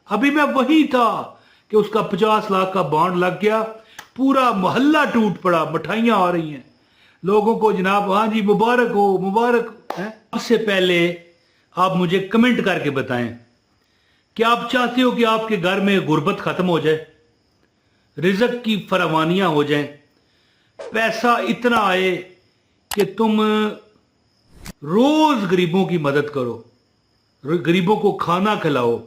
अभी मैं वही था कि उसका 50 लाख का बॉन्ड लग गया, पूरा मोहल्ला टूट पड़ा, मिठाइयां आ रही हैं लोगों को, जनाब हाँ जी मुबारक हो मुबारक है। उससे पहले आप मुझे कमेंट करके बताएं कि आप चाहते हो कि आपके घर में गुर्बत खत्म हो जाए, रिज़्क की फरावानियां हो जाएं, पैसा इतना आए कि तुम रोज गरीबों की मदद करो, गरीबों को खाना खिलाओ,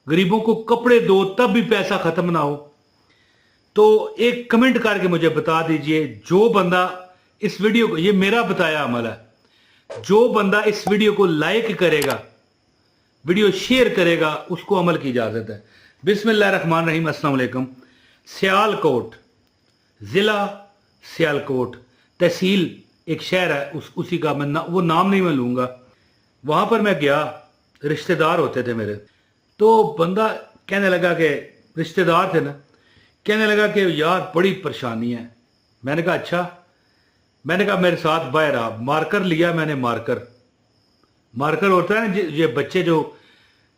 गरीबों को कपड़े दो, तब भी पैसा खत्म ना हो। तो एक कमेंट करके मुझे बता दीजिए, जो बंदा इस वीडियो को, ये मेरा बताया अमल है, जो बंदा इस वीडियो को लाइक करेगा, वीडियो शेयर करेगा, उसको अमल की इजाजत है। बिस्मिल्लाहिर्रहमानिर्रहीम, अस्सलाम वालेकुम। सियालकोट जिला, सियालकोट तहसील एक शहर है, उसी का मैं वो नाम नहीं मैं लूंगा। वहां पर मैं गया, रिश्तेदार होते थे मेरे, तो बंदा कहने लगा कि रिश्तेदार थे ना, कहने लगा कि यार बड़ी परेशानी है। मैंने कहा अच्छा, मैंने कहा मेरे साथ बाहर आ। मार्कर लिया मैंने, मार्कर होता है ना ये बच्चे जो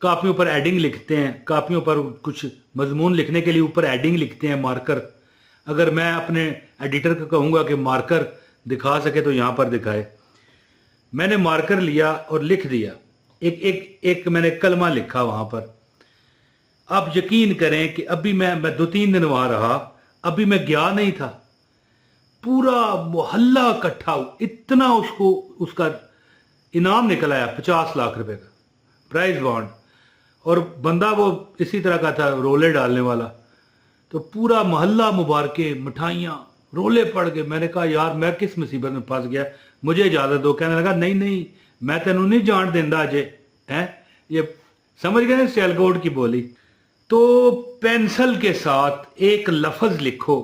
कापियों पर एडिंग लिखते हैं, कापियों पर कुछ मजमून लिखने के लिए ऊपर एडिंग लिखते हैं, मार्कर। अगर मैं अपने एडिटर को कहूँगा कि मार्कर दिखा सके तो यहाँ पर दिखाए। मैंने मार्कर लिया और लिख दिया, एक मैंने कलमा लिखा वहाँ पर। आप यकीन करें कि अभी मैं 2-3 दिन वहाँ रहा, अभी मैं गया नहीं था, पूरा मोहल्ला इकट्ठा, इतना उसका इनाम निकल आया 50 लाख रुपए का प्राइज बॉन्ड। और बंदा वो इसी तरह का था, रोले डालने वाला। तो पूरा मोहल्ला मुबारके, मिठाइयाँ, रोले पड़ गए। मैंने कहा यार मैं किस मुसीबत में फंस गया, मुझे इजाजत दो। कहने लगा नहीं नहीं मैं तेनू नहीं जान देंदा अजे, हैं ये समझ गए सियालकोट की बोली। तो पेंसिल के साथ एक लफ्ज लिखो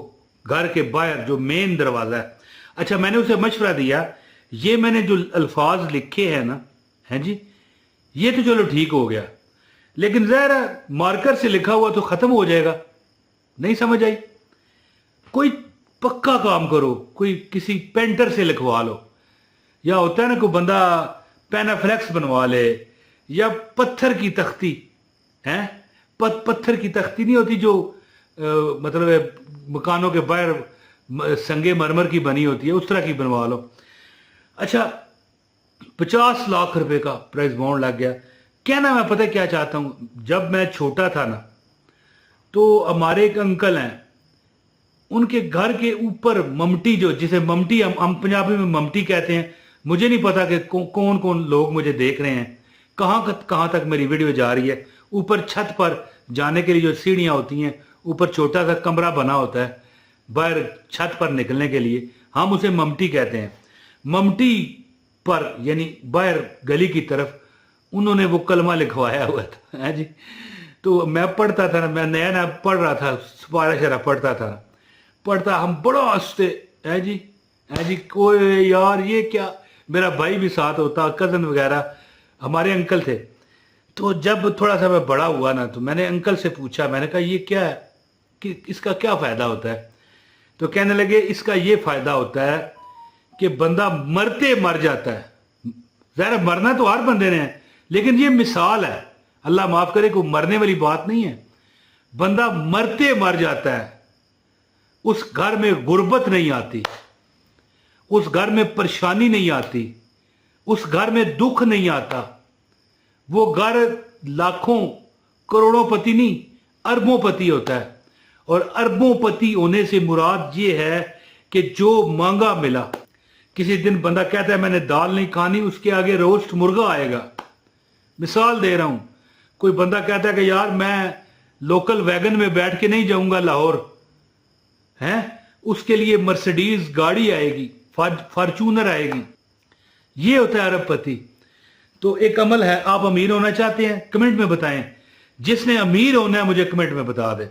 घर के बाहर, जो मेन दरवाजा है। अच्छा, मैंने उसे मशवरा दिया, ये मैंने जो अल्फाज लिखे हैं ना, हैं जी, ये तो चलो ठीक हो गया, लेकिन जरा मार्कर से लिखा हुआ तो खत्म हो जाएगा। नहीं समझ आई? कोई पक्का काम करो, कोई किसी पेंटर से लिखवा लो, या होता है ना कोई बंदा पेनाफ्लेक्स बनवा ले, या पत्थर की तख्ती है, पत्थर की तख्ती नहीं होती जो मतलब मकानों के बाहर संगे मरमर की बनी होती है, उस तरह की बनवा लो। अच्छा, 50 लाख रुपए का प्राइस बॉन्ड लग गया। कहना मैं पता क्या चाहता हूं, जब मैं छोटा था ना, तो हमारे एक अंकल हैं, उनके घर के ऊपर ममटी, जो जिसे ममटी हम पंजाबी में ममटी कहते हैं, मुझे नहीं पता कि कौन कौन लोग मुझे देख रहे हैं, कहां तक मेरी वीडियो जा रही है। ऊपर छत पर जाने के लिए जो सीढ़ियां होती हैं, ऊपर छोटा सा कमरा बना होता है बाहर छत पर निकलने के लिए, हम उसे ममटी कहते हैं। ममटी पर यानी बाहर गली की तरफ उन्होंने वो कलमा लिखवाया हुआ था, है जी। तो मैं पढ़ता था ना, मैं नया नया पढ़ रहा था, सुपारा शरा पढ़ता हम बड़ा हंसते, है जी, है जी। कोई यार ये क्या, मेरा भाई भी साथ होता, कजन वगैरह, हमारे अंकल थे। तो जब थोड़ा सा मैं बड़ा हुआ ना, तो मैंने अंकल से पूछा, मैंने कहा ये क्या है, कि इसका क्या फायदा होता है? तो कहने लगे इसका ये फायदा होता है कि बंदा मरते मर जाता है। ज़रा मरना तो हर बंदे ने है, लेकिन ये मिसाल है, अल्लाह माफ करे, कोई मरने वाली बात नहीं है। बंदा मरते मर जाता है, उस घर में गुर्बत नहीं आती, उस घर में परेशानी नहीं आती, उस घर में दुख नहीं आता। वो घर लाखों करोड़ों पति नहीं, अरबों पति होता है। और अरबों पति होने से मुराद ये है कि जो मांगा मिला। किसी दिन बंदा कहता है मैंने दाल नहीं खानी, उसके आगे रोस्ट मुर्गा आएगा। मिसाल दे रहा हूं, कोई बंदा कहता है कि यार मैं लोकल वैगन में बैठ के नहीं जाऊंगा लाहौर, हैं, उसके लिए मर्सिडीज गाड़ी आएगी, फॉर्चूनर आएगी। ये होता है अरबपति। तो एक अमल है, आप अमीर होना चाहते हैं कमेंट में बताएं, जिसने अमीर होना है मुझे कमेंट में बता दे।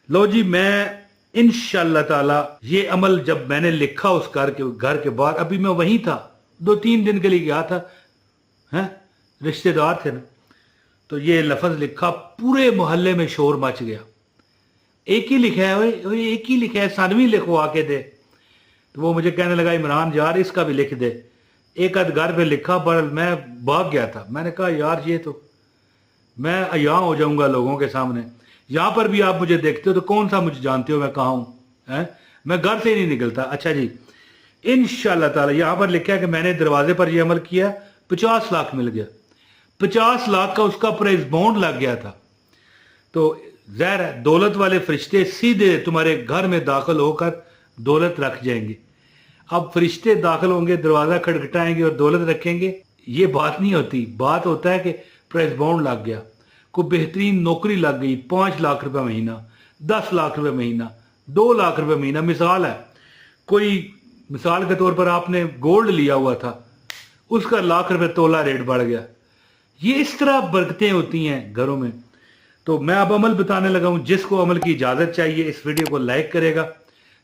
लो जी, मैं इंशाअल्लाह ताला ये अमल जब मैंने लिखा उस घर के बाहर, अभी मैं वहीं था, 2-3 दिन के लिए गया था, हैं, रिश्तेदार थे ना, तो ये लफ्ज लिखा, पूरे मोहल्ले में शोर मच गया। एक ही लिखा है, एक ही लिखा है, सानवी लिखवा के दे। तो वो मुझे कहने लगा इमरान यार इसका भी लिख दे। एक आध घर पे लिखा, पर मैं भाग गया था। मैंने कहा यार ये तो मैं अयां हो जाऊंगा लोगों के सामने। यहां पर भी आप मुझे देखते हो तो कौन सा मुझे जानते हो मैं कहाँ हूं, है? मैं घर से ही नहीं निकलता। अच्छा जी, इंशाल्लाह ताला यहां पर लिखा है कि मैंने दरवाजे पर यह अमल किया, 50 लाख मिल गया। 50 लाख का उसका प्राइस बॉन्ड लग गया था। तो ज़ाहिर है दौलत वाले फरिश्ते सीधे तुम्हारे घर में दाखिल होकर दौलत रख जाएंगे। अब फरिश्ते दाखिल होंगे, दरवाजा खटखटाएंगे और दौलत रखेंगे, ये बात नहीं होती। बात होता है कि प्राइस बॉन्ड लग गया, कोई बेहतरीन नौकरी लग गई, 5 लाख रुपए महीना, 10 लाख रुपए महीना, 2 लाख रुपए महीना। मिसाल है, कोई मिसाल के तौर पर आपने गोल्ड लिया हुआ था, उसका लाख रुपए तोला रेट बढ़ गया। ये इस तरह बरकतें होती हैं घरों में। तो मैं अब अमल बताने लगा हूं। जिसको अमल की इजाजत चाहिए इस वीडियो को लाइक करेगा।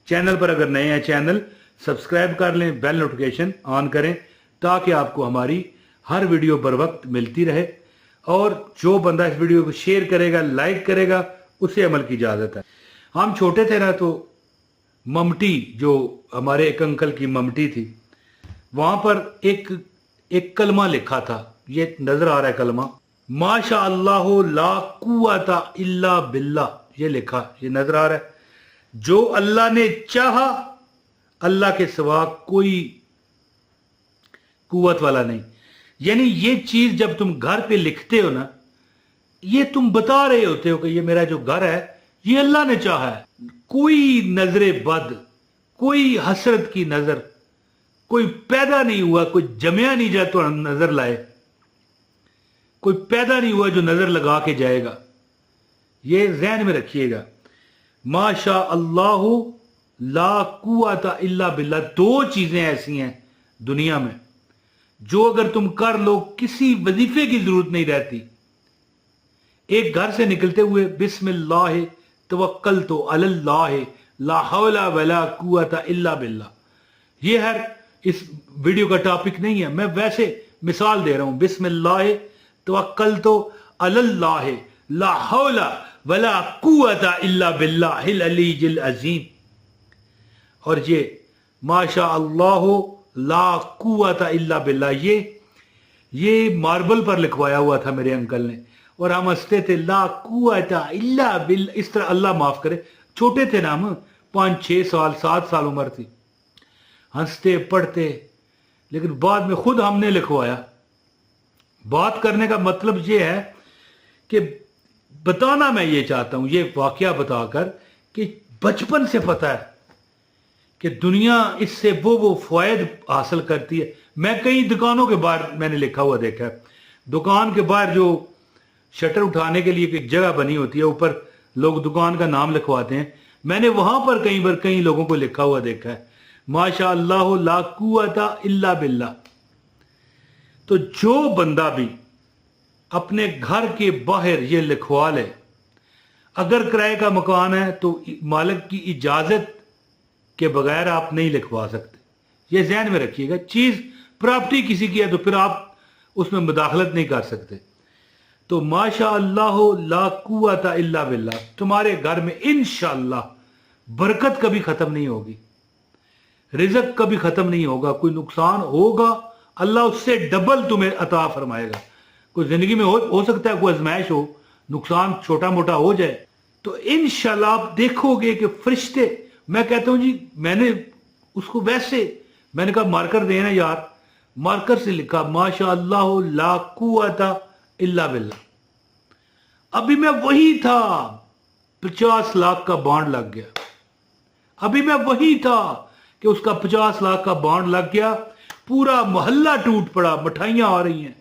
चैनल पर अगर नए हैं चैनल सब्सक्राइब कर लें, बेल नोटिफिकेशन ऑन करें ताकि आपको हमारी हर वीडियो बर वक्त मिलती रहे। और जो बंदा इस वीडियो को शेयर करेगा, लाइक करेगा, उसे अमल की इजाजत है। हम छोटे थे ना तो ममटी, जो हमारे एक अंकल की ममटी थी, वहां पर एक कलमा लिखा था। ये नजर आ रहा है कलमा, माशा अल्लाह ला कुव्वता इल्ला बिल्लाह, ये लिखा, ये नजर आ रहा है। जो अल्लाह ने चाहा, अल्लाह के सिवा कोई कुव्वत वाला नहीं। यानी ये चीज जब तुम घर पे लिखते हो ना, ये तुम बता रहे होते हो कि ये मेरा जो घर है ये अल्लाह ने चाहा है। कोई नजरे बद, कोई हसरत की नजर, कोई पैदा नहीं हुआ, कोई जमया नहीं जाए तो नजर लाए, कोई पैदा नहीं हुआ जो नजर लगा के जाएगा। ये ज़हन में रखिएगा। माशा अल्लाह ला कुव्वता इल्ला बिल्लाह, 2 चीजें ऐसी हैं दुनिया में जो अगर तुम कर लो किसी वजीफे की जरूरत नहीं रहती। एक घर से निकलते हुए बिस्मिल्लाह तवक्कलतु अलल्लाह ला हौला वला कुव्वता इल्ला बिल्लाह। ये है, इस वीडियो का टॉपिक नहीं है, मैं वैसे मिसाल दे रहा हूं। बिस्मिल्लाह तवक्कलतु अलल्लाह ला हौला वला कुव्वता इल्ला बिल्लाहिल अलीय्यिल अज़ीम। और ये माशा अल्लाह ला कुव्वता इल्ला बिल्लाह, ये मार्बल पर लिखवाया हुआ था मेरे अंकल ने, और हम हंसते थे, ला कुव्वता इल्ला बिल्लाह। इस तरह, अल्लाह माफ करे, छोटे थे ना हम, 5-6 साल 7 साल उम्र थी, हंसते पढ़ते। लेकिन बाद में खुद हमने लिखवाया। बात करने का मतलब ये है कि बताना मैं ये चाहता हूं, ये वाकया बताकर कि बचपन से पता है कि दुनिया इससे वो फायद हासिल करती है। मैं कई दुकानों के बाहर मैंने लिखा हुआ देखा है, दुकान के बाहर जो शटर उठाने के लिए एक जगह बनी होती है, ऊपर लोग दुकान का नाम लिखवाते हैं, मैंने वहां पर कई बार कई लोगों को लिखा हुआ देखा है, माशा अल्लाह ला कुव्वता इल्ला बिल्लाह। तो जो बंदा भी अपने घर के बाहर ये लिखवा ले, अगर किराए का मकान है तो मालिक की इजाजत के बगैर आप नहीं लिखवा सकते। ये ध्यान में रखिएगा। चीज प्रॉपर्टी किसी की है तो फिर आप उसमें मुदाखलत नहीं कर सकते। तो माशा अल्लाह ला कुव्वता इल्ला बिल्लाह, तुम्हारे घर में इंशाअल्लाह बरकत कभी खत्म नहीं होगी, रिज़्क कभी खत्म नहीं होगा। कोई नुकसान होगा अल्लाह उससे डबल तुम्हें अता फरमाएगा। कोई जिंदगी में हो सकता है कोई आजमाइश हो, नुकसान छोटा मोटा हो जाए, तो इंशाल्लाह आप देखोगे कि फरिश्ते, मैं कहता हूं जी, मैंने उसको वैसे मैंने कहा मार्कर देना यार, मार्कर से लिखा माशा अल्लाह ला कुव्वता इल्ला बिल्लाह। अभी मैं वही था, 50 लाख का बॉन्ड लग गया। अभी मैं वही था कि उसका 50 लाख का बॉन्ड लग गया, पूरा मोहल्ला टूट पड़ा, मिठाइयां आ रही हैं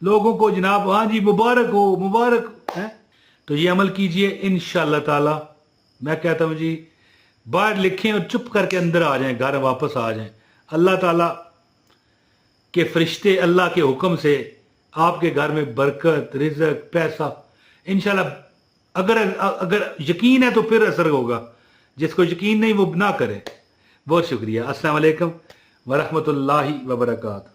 लोगों को, जनाब हाँ जी मुबारक हो, मुबारक है। तो ये अमल कीजिए इंशाअल्लाह ताला। मैं कहता हूं जी, बाहर लिखें और चुप करके अंदर आ जाएं, घर वापस आ जाएं। अल्लाह ताला के फरिश्ते अल्लाह के हुक्म से आपके घर में बरकत, रिज़्क, पैसा इंशाअल्लाह। अगर यकीन है तो फिर असर होगा, जिसको यकीन नहीं वो ना करे। बहुत शुक्रिया। अस्सलाम वालेकुम व रहमतुल्लाहि व बरकातहू।